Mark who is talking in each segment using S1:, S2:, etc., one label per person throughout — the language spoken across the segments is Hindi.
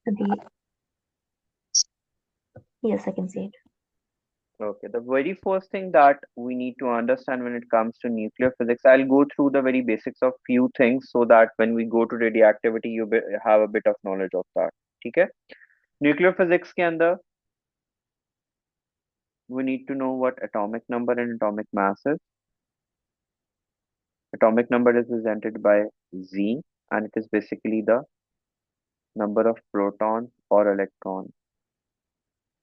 S1: The yes, I can see it.
S2: Okay, the very first thing that we need to understand when it comes to nuclear physics, I'll go through the very basics of few things so that when we go to radioactivity, have a bit of knowledge of that. ठीक है? Nuclear physics के अंदर we need to know what atomic number and atomic mass is. Atomic number is represented by Z, and it is basically the number of protons or electrons,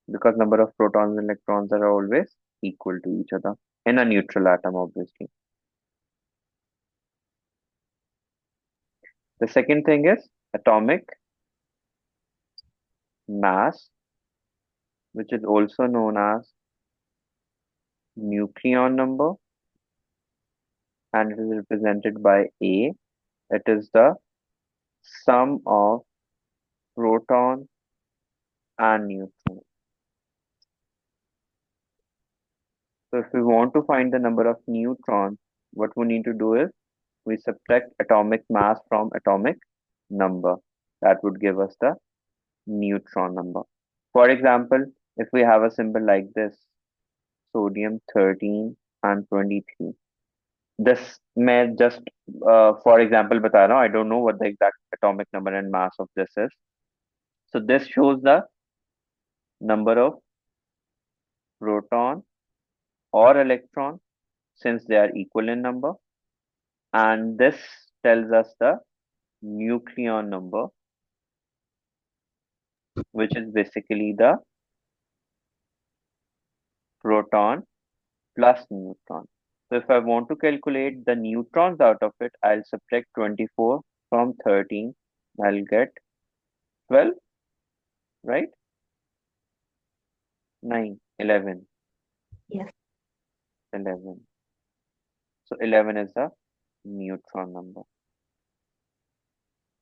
S2: because number of protons and electrons are always equal to each other in a neutral atom, obviously. The second thing is atomic mass, which is also known as nucleon number, and it is represented by A. It is the sum of proton and neutron. So if we want to find the number of neutrons, what we need to do is we subtract atomic mass from atomic number. That would give us the neutron number. For example, if we have a symbol like this, sodium 13 and 23. This मैं just for example बता रहा हूँ. I don't know what the exact atomic number and mass of this is. So this shows the number of proton or electron since they are equal in number, and this tells us the nucleon number, which is basically the proton plus neutron. So if I want to calculate the neutrons out of it, I'll subtract 24 from 13. I'll get 12, right? 9, 11,
S1: Yes.
S2: 11. So 11 is the neutron number.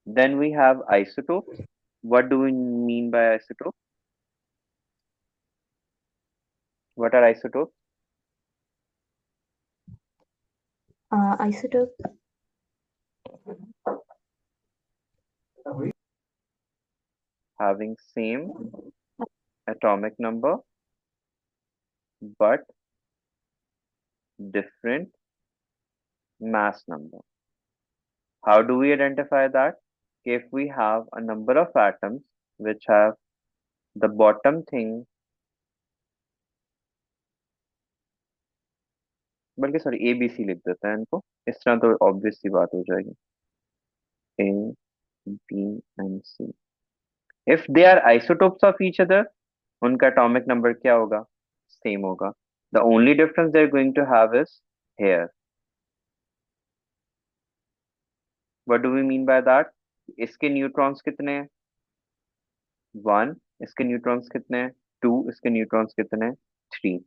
S2: Then we have isotopes. What do we mean by isotopes? What are isotopes?
S1: Isotope.
S2: Having same atomic number but different mass number. How do we identify that? If we have a number of atoms which have the bottom thing, बल्कि सॉरी ए बी सी लिख देते हैं इनको, इस तरह तो ऑब्वियस सी बात हो जाएगी. A B and C. If they are isotopes of each other, उनका एटॉमिक नंबर क्या होगा? सेम होगा. The only difference they are going to have is here. What do we mean by that? इसके न्यूट्रॉन्स कितने हैं? 1. इसके न्यूट्रॉन्स कितने हैं? 2. इसके न्यूट्रॉन्स कितने हैं? 3.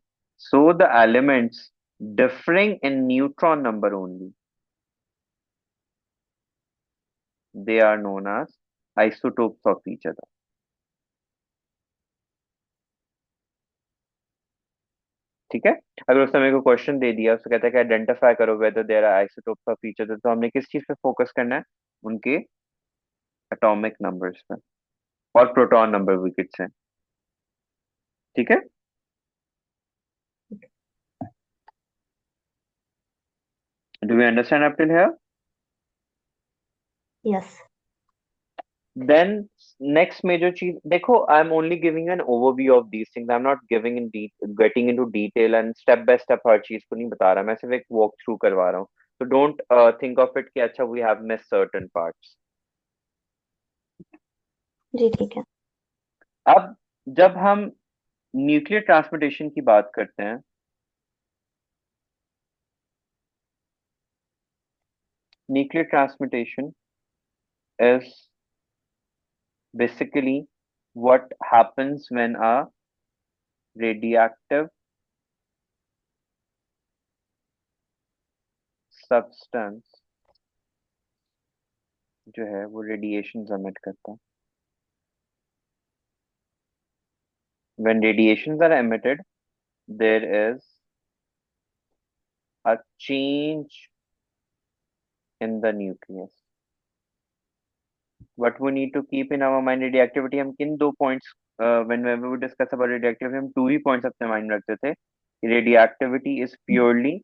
S2: So the elements differing in neutron number only, they are known as isotopes of each other. ठीक है. अगर उसने मेरे को क्वेश्चन दे दिया, उसको कहता है कि आइडेंटिफाई करो whether there are isotopes of each other, तो हमने किस चीज पे फोकस करना है? उनके एटॉमिक नंबर्स पे और प्रोटॉन नंबर विकेट्स हैं. ठीक है. Do we understand up till here?
S1: Yes.
S2: Then next major चीज देखो, I am only giving an overview of these things. I am not giving in getting into detail and step by step हर चीज को नहीं बता रहा. मैं सिर्फ एक वॉक थ्रू करवा रहा हूँ. तो डोंट थिंक ऑफ इट कि अच्छा we have miss certain parts.
S1: जी ठीक है.
S2: अब जब हम न्यूक्लियर ट्रांसपोर्टेशन की बात करते हैं, nuclear transmutation is basically what happens when a radioactive substance जो है वो radiations emit करता है. When radiations are emitted, there is a change in the nucleus. what we need to keep in our mind radioactivity, हम किन दो points whenever we discuss about radioactivity हम 2 ही points अपने mind में रखते थे. Radioactivity is purely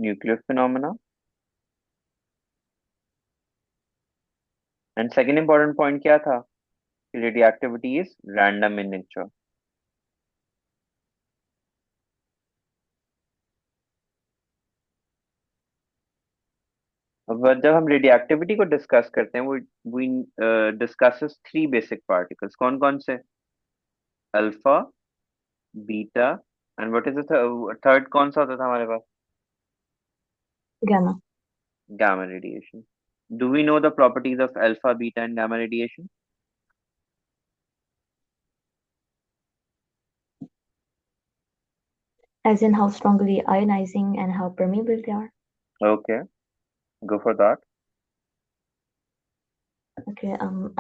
S2: nuclear phenomena, and second important point क्या था? Radioactivity is random in nature. अब जब हम रेडियोएक्टिविटी को डिस्कस करते हैं वो वी डिस्कसेस 3 बेसिक पार्टिकल्स. कौन कौन से? Alpha, beta, and what is the third? कौन सा होता था हमारे पास?
S1: Gamma.
S2: Gamma radiation. Do we know the properties of alpha, beta, and gamma radiation?
S1: As in how strongly ionizing and how permeable they are.
S2: Okay, go for that.
S1: Okay.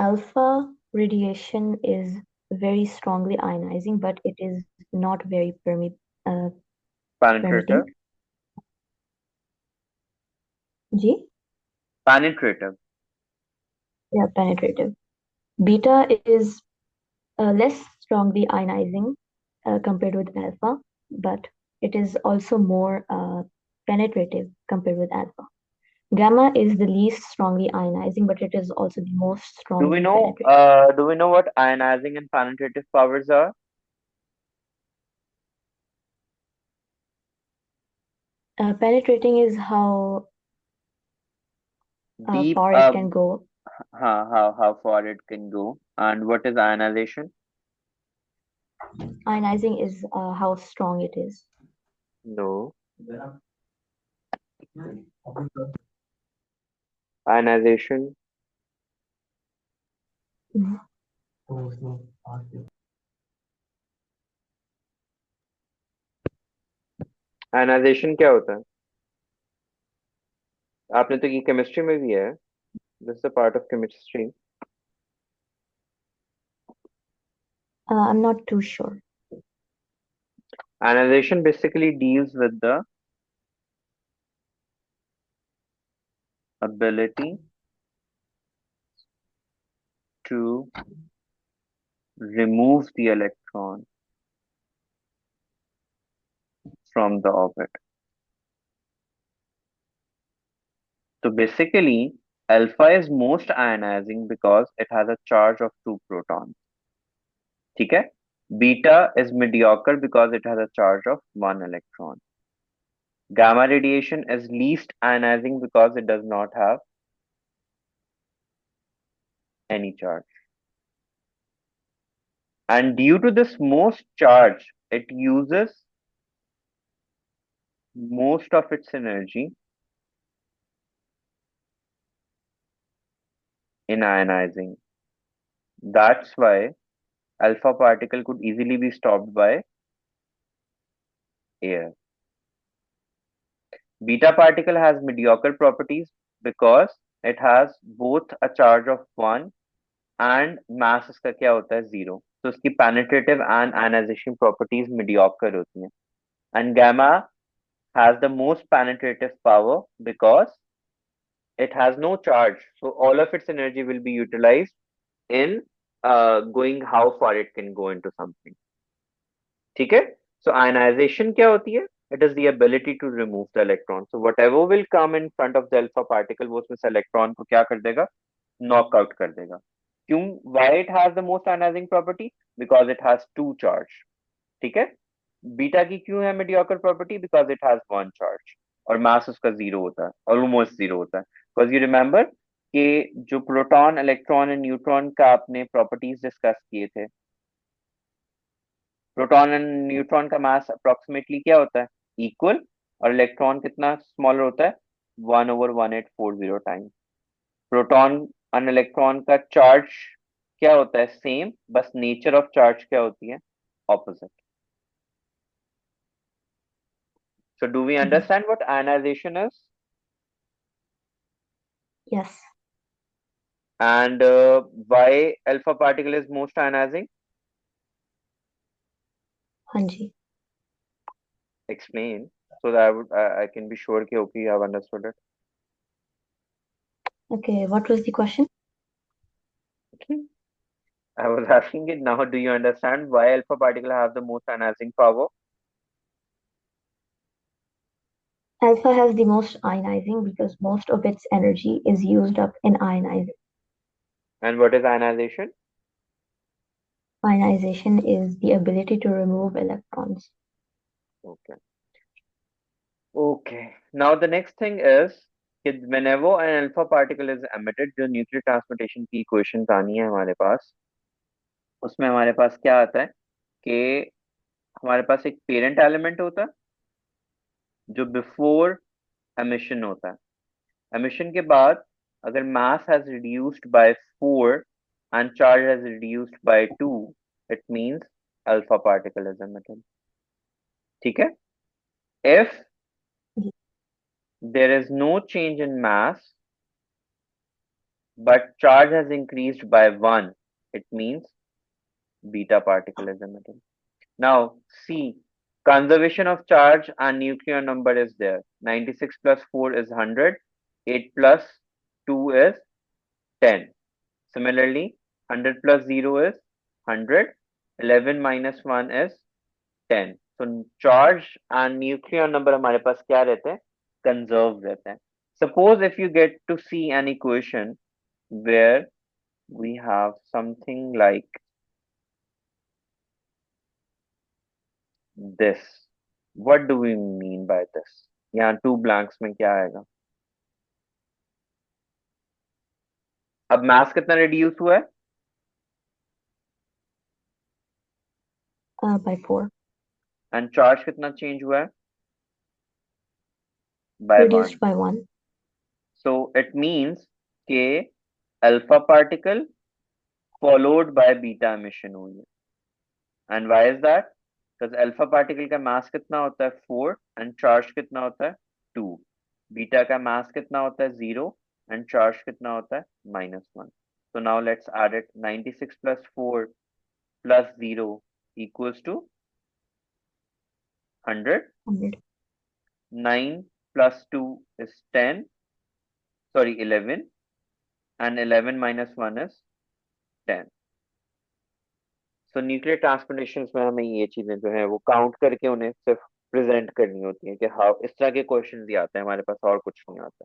S1: Alpha radiation is very strongly ionizing, but it is not very
S2: Penetrative.
S1: permitting. G?
S2: Penetrative.
S1: Yeah, penetrative. Beta is less strongly ionizing compared with alpha, but it is also more penetrative compared with alpha. Gamma is the least strongly ionizing, but it is also the most
S2: Do we
S1: strongly
S2: know?
S1: penetrating.
S2: Do we know what ionizing and penetrative powers are?
S1: Penetrating is how
S2: Deep.
S1: far it can go.
S2: How far it can go. And what is ionization?
S1: Ionizing is how strong it is.
S2: No. Ionization.
S1: Mhm.
S2: Ionization क्या होता है? आपने तो ये केमिस्ट्री में भी है. This is a part of chemistry.
S1: I'm not too sure.
S2: Ionization basically deals with the ability to remove the electron from the orbit. So basically, alpha is most ionizing because it has a charge of 2 protons. ठीक है? Beta is mediocre because it has a charge of 1 electron. Gamma radiation is least ionizing because it does not have any charge. And due to this most charge, it uses most of its energy in ionizing. That's why alpha particle could easily be stopped by air. Beta particle has mediocre properties because it has both a charge of 1 and mass इसका क्या होता है 0. तो उसकी penetrative and ionization properties mediocre होती हैं. And gamma has the most penetrative power because it has no charge. So all of its energy will be utilized in going how far it can go into something. ठीक है? So ionization क्या होती है? It is the ability to remove the electron. So whatever will come in front of the alpha particle, वो उसमें से electron को क्या कर देगा? Knock out कर देगा. क्यों? Why it has the most ionizing property? Because it has 2 charge. ठीक है? बीटा की क्यों है mediocre property? Because it has 1 charge. और mass उसका 0 होता है. Almost 0 होता है. Because you remember कि जो प्रोटॉन, इलेक्ट्रॉन एंड न्यूट्रॉन का आपने प्रॉपर्टीज डिस्कस किए थे. प्रोटॉन एंड न्यूट्रॉन का मास अप्रोक्सीमेटली क्या होता है? इक्वल. और इलेक्ट्रॉन कितना स्मॉलर होता है? 1/1840 टाइम्स. प्रोटॉन एंड इलेक्ट्रॉन का चार्ज क्या होता है? सेम. बस नेचर ऑफ चार्ज क्या होती है? Opposite. So do we understand what ionization is?
S1: Yes.
S2: And why alpha particle is most ionizing?
S1: हाँ जी.
S2: explain so that I can be sure कि okay you have understood it.
S1: Okay, what was the question?
S2: Okay. I was asking it now. Do you understand why alpha particle have the most ionizing power?
S1: Alpha has the most ionizing because most of its energy is used up in ionizing.
S2: And what is ionization?
S1: Ionization is the ability to remove electrons.
S2: Okay. Okay. Now the next thing is कि whenever an alpha particle is emitted, जो न्यूक्लियर ट्रांसपोर्टेशन की इक्वेशंस आनी है हमारे पास, उसमें हमारे पास क्या आता है कि हमारे पास एक पेरेंट एलिमेंट होता है जो बिफोर एमिशन होता है. एमिशन के बाद अगर मास has reduced by 4 and charge has reduced by 2, it means alpha particle is emitted. ठीक है. If there is no change in mass but charge has increased by 1, it means beta particle is emitted. Now, see, conservation of charge and nuclear number is there. 96 plus 4 is 100. 8 plus 2 is 10. Similarly, 100 plus 0 is 100. 11 minus 1 is 10. So, charge and nuclear number हमारे पास क्या रहते हैं? Conserved रहते हैं. Suppose if you get to see an equation where we have something like this. What do we mean by this? यहाँ टू ब्लैंक्स में क्या आएगा? अब मास कितना रिड्यूस हुआ है?
S1: By 4.
S2: एंड चार्ज कितना चेंज हुआ है? By 1.
S1: Reduced by 1.
S2: So it means के alpha particle followed by beta emission हुई है. And why is that? Because alpha particle का मास कितना होता है 4 एंड चार्ज कितना होता है 2. बीटा का मास कितना होता है 0 एंड चार्ज कितना होता है -1. So now let's add it. 96 plus 4 plus 0 equals to 100.
S1: 100.
S2: 9 plus 2 is 10. Sorry, 11. And 11 minus 1 is 10. So nuclear transplantation में हमें ये चीजें जो है वो काउंट करके उन्हें सिर्फ प्रेजेंट करनी होती है कि हाँ इस तरह के क्वेश्चन ही आते हैं हमारे पास, और कुछ नहीं आता.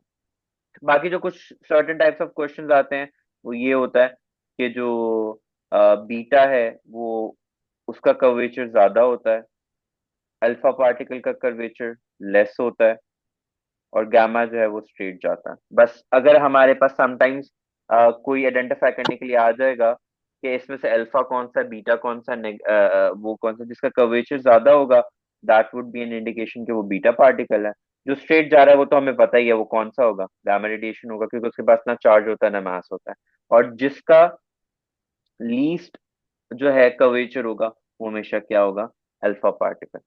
S2: बाकी जो कुछ सर्टेन टाइप्स ऑफ क्वेश्चंस आते हैं वो ये होता है कि जो बीटा है वो उसका कर्वेचर ज्यादा होता है, अल्फा पार्टिकल का कर्वेचर लेस होता है, और गामा जो है वो स्ट्रेट जाता है. बस अगर हमारे पास समटाइम्स कोई आइडेंटिफाई करने के लिए आ जाएगा कि इसमें से अल्फा कौन सा बीटा कौन सा वो कौन सा जिसका कर्वेचर ज्यादा होगा, that would be an indication कि वो बीटा पार्टिकल है. जो स्ट्रेट जा रहा है वो तो हमें पता ही है वो कौन सा होगा, गामा रेडिएशन होगा, क्योंकि उसके पास ना चार्ज होता है ना मास होता है. और जिसका लीस्ट जो है कर्वेचर होगा वो हमेशा क्या होगा? Alpha particle.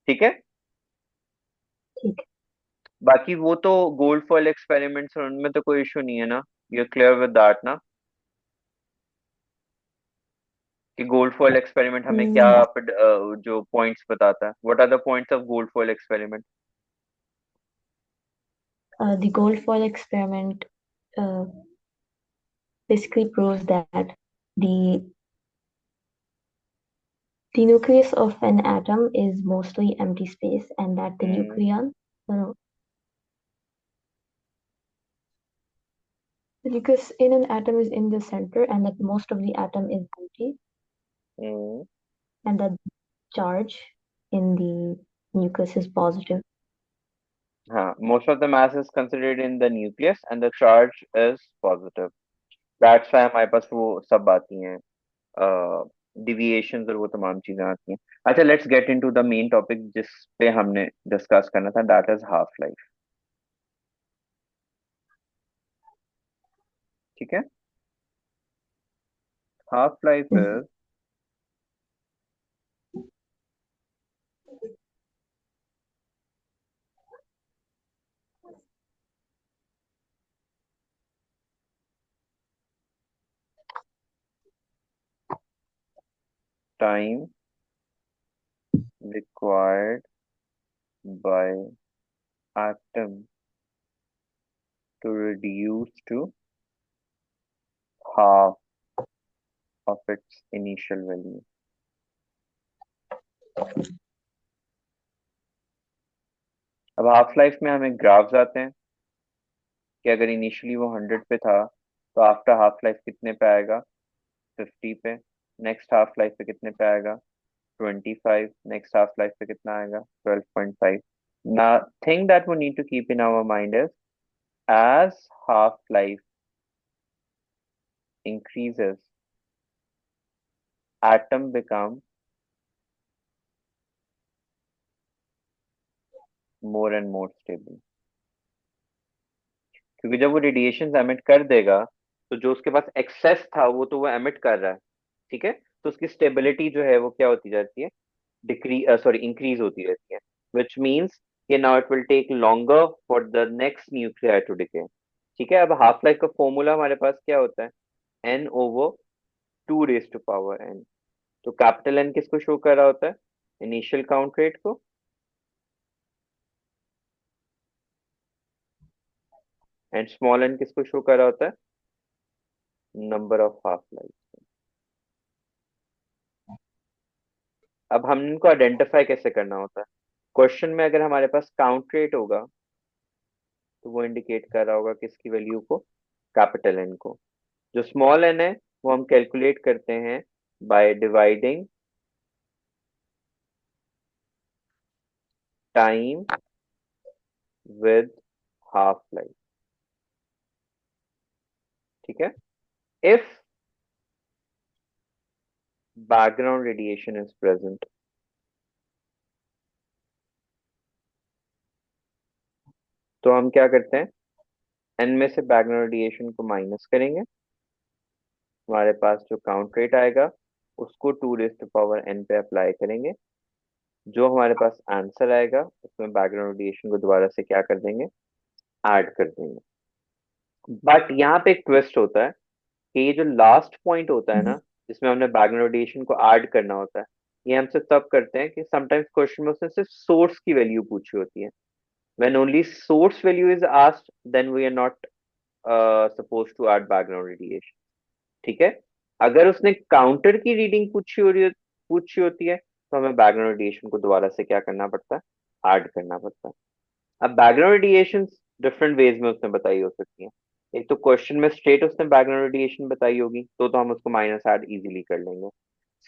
S2: ठीक है.
S1: ठीक है.
S2: बाकी वो तो गोल्ड फॉइल एक्सपेरिमेंट्स और उनमें तो कोई इशू नहीं है ना? यू क्लियर विद दैट ना कि गोल्ड फॉइल एक्सपेरिमेंट हमें क्या
S1: No.
S2: जो पॉइंट्स बताता है? What are the points of gold foil experiment?
S1: The gold foil experiment uh, basically proves that the the nucleus of an atom is mostly empty space and that the nucleon no, the nucleus in an atom is in the center and that most of the atom is empty and that charge in the nucleus is positive.
S2: हाँ, most of the mass is considered in the nucleus and the charge is positive. That's why हमारे पास वो सब आती हैं डिविएशंस और वो तमाम चीजें आती हैं. अच्छा, let's get into the main topic जिस पे हमने डिस्कस करना था, दैट इज हाफ लाइफ. ठीक है. Half life
S1: Mhm.
S2: Is time required by atom to reduce to half of its initial value. अब हाफ लाइफ में हमें ग्राफ्स आते हैं कि अगर इनिशियली वो 100 पे था तो आफ्टर हाफ लाइफ कितने पे आएगा, 50 पे। नेक्स्ट हाफ लाइफ पे कितने पे आएगा, 25। नेक्स्ट हाफ लाइफ पे कितना आएगा, 12.5। Now thing that we need to keep in our mind is as half life increases, atom become more and more stable। क्योंकि जब वो रेडिएशन एमिट कर देगा तो जो उसके पास एक्सेस था वो एमिट कर रहा है, ठीक है। तो उसकी स्टेबिलिटी जो है वो क्या होती जाती है, इंक्रीज होती रहती है। विच मीन्स कि now it will take longer for the next nuclear to decay. ठीक है। अब हाफ लाइफ का फॉर्मूला हमारे पास क्या होता है, n over 2 raised to power n। तो कैपिटल एन किसको शो कर रहा होता है, इनिशियल काउंट रेट को, एंड स्मॉल एन किसको शो कर रहा होता है, नंबर ऑफ हाफ लाइफ। अब हम इनको आइडेंटिफाई कैसे करना होता है, क्वेश्चन में अगर हमारे पास काउंट रेट होगा तो वो इंडिकेट कर रहा होगा किसकी वैल्यू को, कैपिटल एन को। जो स्मॉल एन है वो हम कैलकुलेट करते हैं by dividing time with half life. ठीक है। If background radiation is present, तो हम क्या करते हैं, एन में से बैकग्राउंड रेडिएशन को माइनस करेंगे, हमारे पास जो काउंट रेट आएगा उसको 2 raised to power n पे अप्लाई करेंगे। जो हमारे पास आंसर आएगा उसमें बैकग्राउंड रेडिएशन को दोबारा से क्या कर देंगे, ऐड कर देंगे। बट यहाँ पे एक ट्विस्ट होता है कि ये जो लास्ट पॉइंट होता है ना, जिसमें हमने बैकग्राउंड रेडिएशन को ऐड करना होता है, ये हमसे तब करते हैं कि समटाइम्स क्वेश्चन में उसने सिर्फ सोर्स की वैल्यू पूछी होती है। When only source value is asked then we are not suppose to add background radiation. ठीक है। अगर उसने काउंटर की रीडिंग पूछी होती है तो हमें बैकग्राउंड रेडिएशन को दोबारा से क्या करना पड़ता है, ऐड करना पड़ता है। अब बैकग्राउंड रेडिएशन डिफरेंट वेज में उसने बताई हो सकती है। एक तो क्वेश्चन में स्ट्रेट उसने बैकग्राउंड रेडिएशन बताई होगी तो हम उसको माइनस ऐड इजीली कर लेंगे।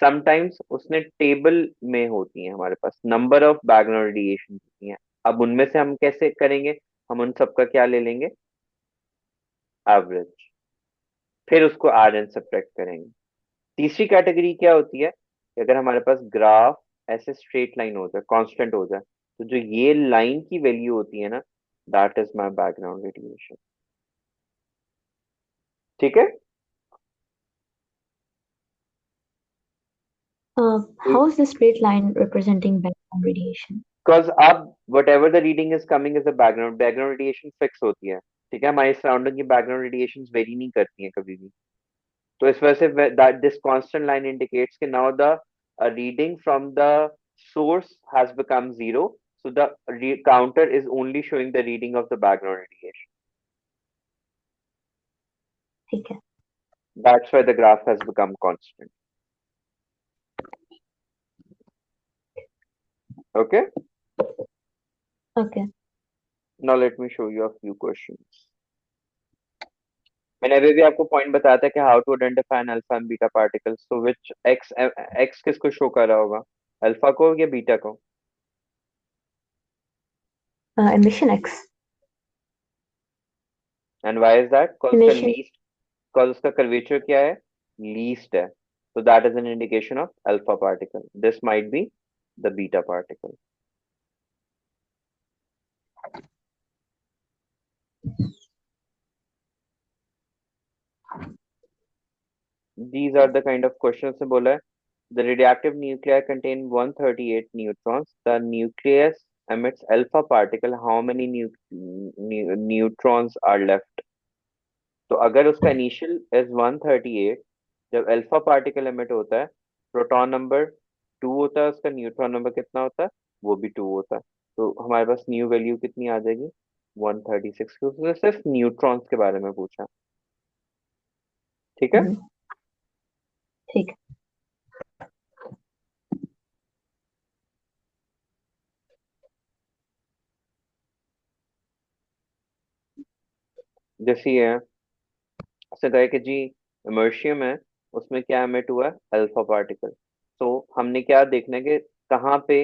S2: समटाइम्स उसने टेबल में होती है, हमारे पास नंबर ऑफ बैकग्राउंड रेडिएशन होती हैं। अब उनमें से हम कैसे करेंगे, हम उन सबका क्या ले लेंगे, एवरेज, फिर उसको ऐड एंड सब्ट्रैक्ट करेंगे। तीसरी कैटेगरी क्या होती है कि अगर हमारे पास ग्राफ ऐसे स्ट्रेट लाइन हो जाए, कांस्टेंट हो जाए, तो जो ये लाइन की वैल्यू होती है ना, that is my background radiation. ठीक है।
S1: How is the straight line representing background radiation?
S2: Because अब whatever the reading is coming is a background radiation fix होती है। ठीक है। हमारी सराउंडिंग की बैकग्राउंड रेडिएशन वेरी नहीं करती है कभी भी। तो इस वजह से that this constant line indicates कि now the reading from the source has become zero, so the counter is only showing the reading of the background radiation।
S1: ठीक है।
S2: That's why the graph has become constant। Okay,
S1: Okay.
S2: now let me show you a few questions। मैंने अभी भी आपको पॉइंट बताया था कि how to identify an alpha and beta particles. तो विच एक्स एक्स किसको शो कर रहा होगा, अल्फा को या बीटा को।
S1: Emission X।
S2: And why is that, because उसका
S1: Emission।
S2: लीस्ट, बिकॉज उसका कर्वेचर क्या है, लीस्ट है। so that is an indication of alpha particle, this might be the beta particle। these are the kind of questions से बोला है। The radioactive nuclei contain 138 neutrons, the nucleus emits alpha particle, how many neutrons are left। तो अगर उसका इनिशियल इज 138, जब अल्फा पार्टिकल एमिट होता है, प्रोटॉन नंबर 2 होता है, उसका न्यूट्रॉन नंबर कितना होता है, वो भी 2 होता है। तो हमारे पास न्यू वैल्यू कितनी आ जाएगी? 136, क्योंकि उसने सिर्फ न्यूट्रॉन्स के बारे में पूछा। ठीक है।
S1: हम्म, ठीक है।
S2: जैसे ये है, उसने कहा है कि जी इमर्शियम है, उसमें क्या एमिट हुआ है? Alpha particle. तो हमने क्या देखना है कि कहाँ पे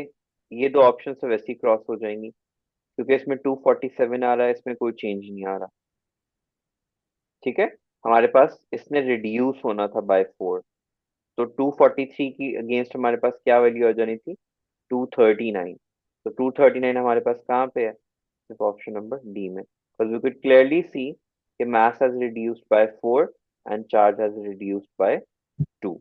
S2: ये दो ऑप्शन से वैसी क्रॉस हो जाएंगी, क्योंकि इसमें 247 आ रहा है, इसमें कोई चेंज नहीं आ रहा। ठीक है। हमारे पास इसने रिड्यूस होना था बाय 4, तो 243 की अगेंस्ट हमारे पास क्या वैल्यू आ जानी थी? 239। तो 239 हमारे पास कहाँ पे है? सिर्फ ऑप्शन नंबर डी में, because we could clearly see कि mass has reduced by 4 and charge has reduced by 2.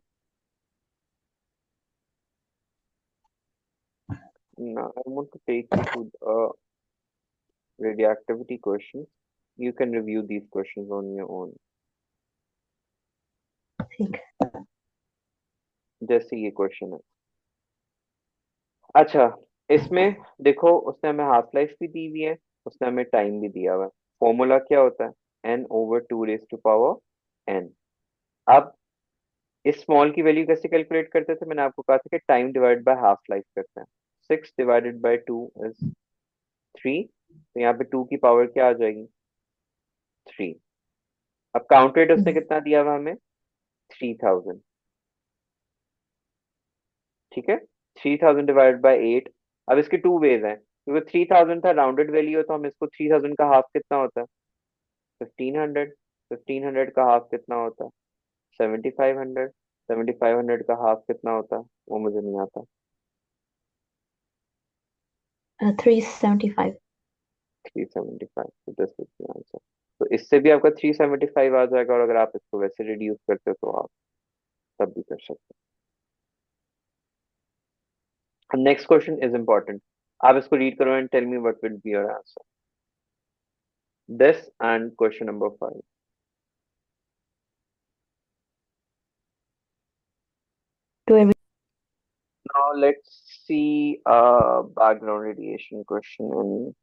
S2: Now I want to take you to the radioactivity questions. You can review these questions on your own.
S1: ठीक है।
S2: जैसे ये क्वेश्चन है। अच्छा, इसमें देखो उसने हमें हाफ लाइफ भी दी हुई है, उसने हमें टाइम भी दिया हुआ है। फॉर्मूला क्या होता है? n/2 n। अब इस स्मॉल की वैल्यू कैसे कैलकुलेट करते थे? मैंने आपको कहा था कि time divide by half life करते हैं। 6 डिवाइडेड बाय 2 इज 3, तो यहाँ पे 2 की पावर क्या आ जाएगी? 3। अब काउंट रेट उसने
S1: हम्म,
S2: कितना दिया हुआ हमें? 3000। ठीक है। 3000 डिवाइडेड बाय 8। अब इसके टू वेज हैं, क्योंकि 3000 था राउंडेड वैल्यू है, तो हम इसको 3000 का हाफ कितना होता है? 1500। 1500 का हाफ कितना होता है? 7500। 7500 का हाफ कितना होता है? वो मुझे नहीं आता।
S1: 375।
S2: 375, तो दिस इज द आंसर। तो इससे भी आपका 375 आ जाएगा, और अगर आप इसको वैसे रिड्यूस करते हो तो आप तब भी कर सकते हो। Next question is important. आप इसको रीड करो and tell me what will be your answer, this and question number 5।
S1: To every
S2: Now let's see background radiation question in,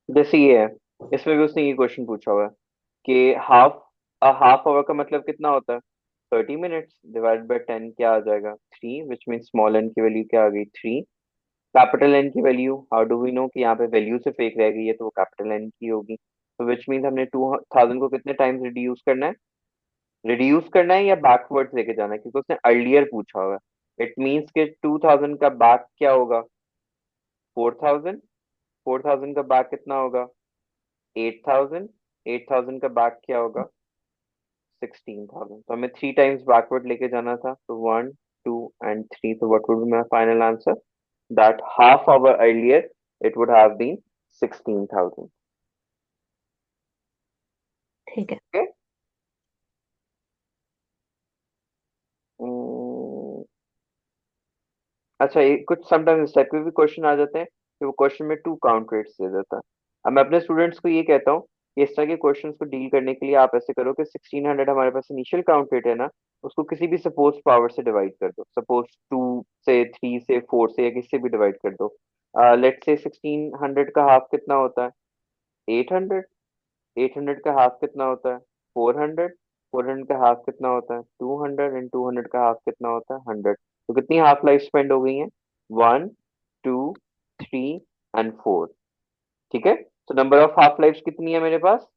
S2: जैसे ये है, इसमें भी उसने ये क्वेश्चन पूछा हुआ है कि हाफ आवर का मतलब कितना होता है? 30 मिनट्स। डिवाइड बाय 10 क्या आ जाएगा? 3, विच मीन स्मॉल एन की वैल्यू क्या आ गई? 3। कैपिटल एन की value how do we know कि यहाँ पे वैल्यू सिर्फ एक रह गई है, तो वो कैपिटल एन की होगी। तो विच मीन हमने 2000 को कितने टाइम्स रिड्यूस करना है? रिड्यूस करना है या बैकवर्ड्स लेके जाना है, क्योंकि उसने अर्लियर पूछा हुआ है। इट मीन्स कि 2000 का बैक क्या होगा? 4000। 4000 का बैक कितना होगा? 8000। 8000 का बैक क्या होगा? 16000। तो हमें 3 टाइम्स बैकवर्ड लेके जाना था, तो 1, 2 एंड 3। तो what would be my final answer? That half hour earlier it would have been 16,000.
S1: ठीक है।
S2: Okay. Hmm, अच्छा, ये कुछ समटाइम्स इस टाइप के भी क्वेश्चन आ जाते हैं कि वो क्वेश्चन में 2 काउंट रेट्स दे देता है। अब मैं अपने स्टूडेंट्स को ये कहता हूँ कि इस तरह के क्वेश्चंस को डील करने के लिए आप ऐसे करो कि 1600 हमारे पास इनिशियल काउंट रेट है ना, उसको किसी भी सपोज पावर से डिवाइड कर दो। सपोज 2 से, 3 से, 4 से, या किसी से भी डिवाइड कर दो। लेट्स से 1600 का हाफ कितना होता है? 800। 800 का हाफ कितना होता है? 400। 400 का हाफ कितना होता है? 200 एंड 200 का हाफ कितना होता है? 100। तो कितनी हाफ लाइफ स्पेंड हो गई है? 1, 2, 3 एंड 4। ठीक है। तो नंबर ऑफ हाफ लाइफ कितनी है मेरे पास?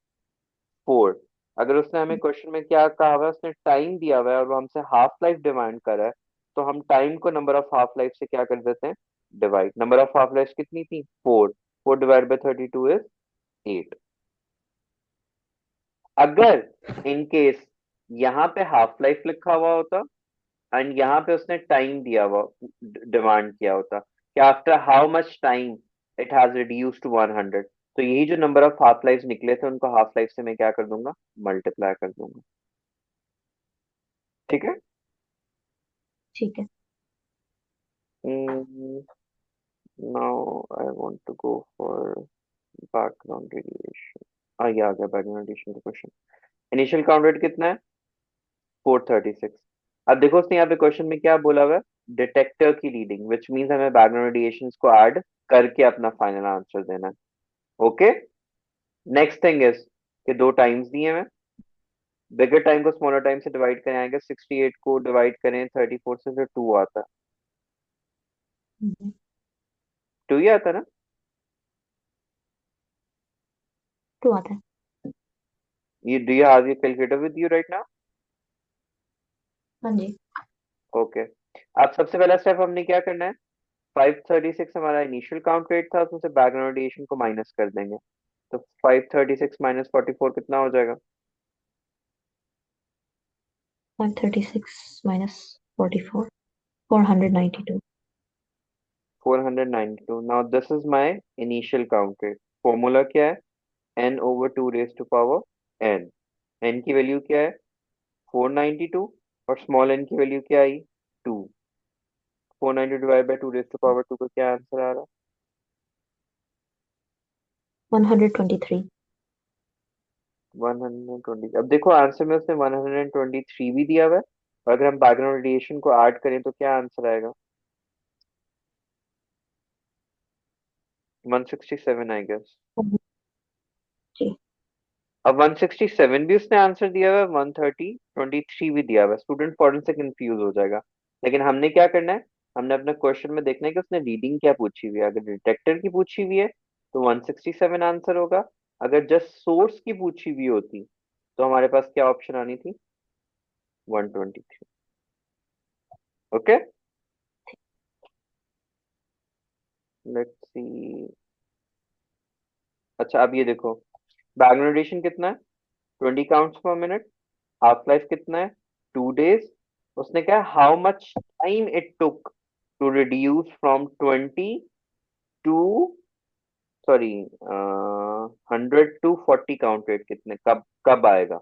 S2: 4। अगर उसने हमें क्वेश्चन में क्या कहा हुआ है, उसने टाइम दिया हुआ है और वो हमसे हाफ लाइफ डिमांड कर रहा है, तो हम टाइम को नंबर ऑफ हाफ लाइफ से क्या कर देते हैं? Divide. Number of half life कितनी थी? 4। 4 डिवाइड बाय 32 इज 8। अगर इन केस यहाँ पे हाफ लाइफ लिखा हुआ होता एंड यहाँ पे उसने टाइम दिया हुआ, डिमांड किया होता कि after how much time it has reduced to 100, तो यही जो नंबर ऑफ हाफ लाइफ निकले थे उनको हाफ लाइफ से मैं क्या कर दूंगा? मल्टीप्लाई कर दूंगा। ठीक है।
S1: ठीक है।
S2: Now I want to go for background radiation. ये आ गया बैकग्राउंड रेडिएशन का क्वेश्चन। इनिशियल काउंट रेट कितना है? 436। अब देखो उसने यहाँ पे क्वेश्चन में क्या बोला हुआ है, डिटेक्टर की रीडिंग, विच मीन्स हमें बैकग्राउंड रेडिएशन को ऐड करके अपना फाइनल आंसर देना है। ओके, नेक्स्ट थिंग इज कि दो टाइम्स दिए हैं, बिगर टाइम को स्मॉलर टाइम से डिवाइड करें आएगा, 68 को डिवाइड करें 34 से फिर 2 आता है,
S1: हम्म,
S2: 2 ही आता है ना।
S1: 2 आता है।
S2: ये do you have your calculator with you right now?
S1: हाँ जी।
S2: ओके, अब सबसे पहला स्टेप हमने क्या करना है, 536 हमारा इनिशियल काउंट रेट था, उसमें से बैकग्राउंड रेडिएशन को माइनस कर देंगे। तो 536 माइनस 44 कितना हो जाएगा?
S1: 536 minus 44, 492.
S2: 492। Now this is my initial count rate. Formula क्या है, n over 2 raise to power n। n की वैल्यू क्या है, 492, और स्मॉल n की वैल्यू क्या आई, 2। 492 divide by 2 raise to power 2 का क्या आंसर आ रहा
S1: 123.
S2: है? 120। अब देखो आंसर में उसने 123 भी दिया हुआ है, और अगर हम बैकग्राउंड रेडिएशन को ऐड करें तो क्या आंसर आएगा, 167 आई गेस।
S1: जी।
S2: अब 167 भी उसने आंसर दिया हुआ है, 130 23 भी दिया हुआ है, स्टूडेंट फॉरन से कंफ्यूज हो जाएगा। लेकिन हमने क्या करना है, हमने अपना क्वेश्चन में देखना है कि उसने रीडिंग क्या पूछी हुई है। अगर डिटेक्टर की पूछी हुई है तो 167 आंसर होगा, अगर जस्ट सोर्स की पूछी हुई होती तो हमारे पास क्या ऑप्शन आनी थी, 123। Okay, let's see. अच्छा अब ये देखो, बैकग्राउंड रेडिएशन कितना है, 20 काउंट्स पर मिनट, हाफ लाइफ कितना है, 2 days। उसने कहा how much time it took to reduce from 20 to, sorry, 100 to 40 count rate, कितने कब कब आएगा।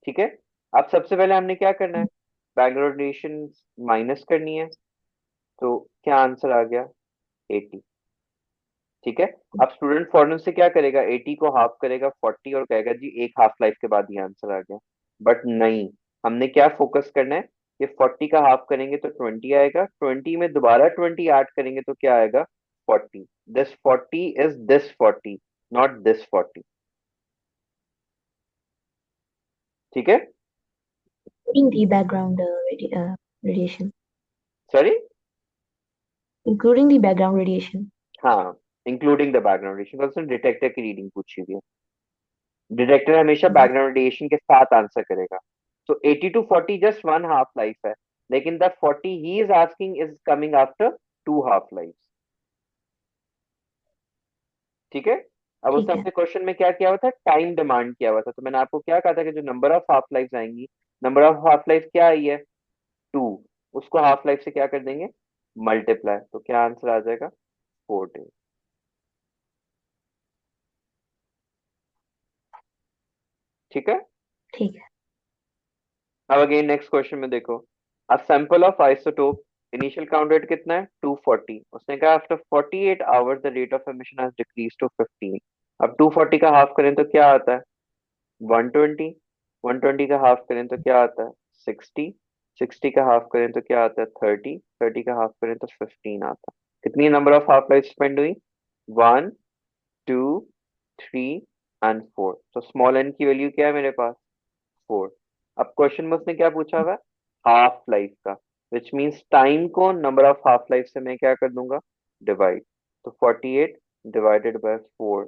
S2: ठीक है, अब सबसे पहले हमने क्या करना है, बैकग्राउंड रेडिएशन माइनस करनी है, तो क्या आंसर आ गया, 80। ठीक है, अब स्टूडेंट फॉरन से क्या करेगा, 80 को हाफ करेगा 40 और कहेगा जी एक हाफ लाइफ के बाद ये आंसर आ गया। बट नहीं, हमने क्या फोकस करना है कि 40 का हाफ करेंगे तो 20 आएगा, 20 में दोबारा 20 ऐड करेंगे तो क्या आएगा, 40। This 40 is this 40, not this 40। ठीक है,
S1: Including the background radiation.
S2: Sorry,
S1: Including the background radiation.
S2: हाँ, इंक्लूडिंग द बैकग्राउंड रेडिएशन, उसने डिटेक्टर की रीडिंग पूछी हुई है। डिटेक्टर हमेशा
S1: हम्म,
S2: बैकग्राउंड रेडिएशन के साथ आंसर करेगा। So 80 to 40 just one half life है, लेकिन the 40 he is asking is coming after two half lives। ठीक है, अब उसने
S1: ठीक है।
S2: अपने क्वेश्चन में क्या किया हुआ था, टाइम डिमांड किया हुआ था। तो मैंने आपको क्या कहा था कि जो नंबर ऑफ हाफ लाइफ आएंगी, नंबर ऑफ हाफ लाइफ क्या आई है, 2, उसको हाफ लाइफ से क्या कर देंगे, मल्टीप्लाई, तो क्या आंसर आ जाएगा, 4 days। ठीक है,
S1: ठीक है।
S2: अब अगेन नेक्स्ट क्वेश्चन में देखो, a sample of isotope, initial count rate कितना है, 240। उसने कहा after 48 hours the rate of emission has decrease to 15। अब 240 का हाफ करें तो क्या आता है, 120। 120 का हाफ करें तो क्या आता है, 60। 60 का हाफ करें तो क्या आता है, 30। 30 का हाफ करें तो 15 आता है। कितनी number of half life spend हुई, 1 2 3 एंड 4। तो स्मॉल एन की वैल्यू क्या है मेरे पास, 4। अब क्वेश्चन में उसने क्या पूछा हुआ है, हाफ लाइफ का, विच मीन्स टाइम को नंबर ऑफ हाफ लाइफ से मैं क्या कर दूंगा, डिवाइड। तो 48 डिवाइडेड बाय 4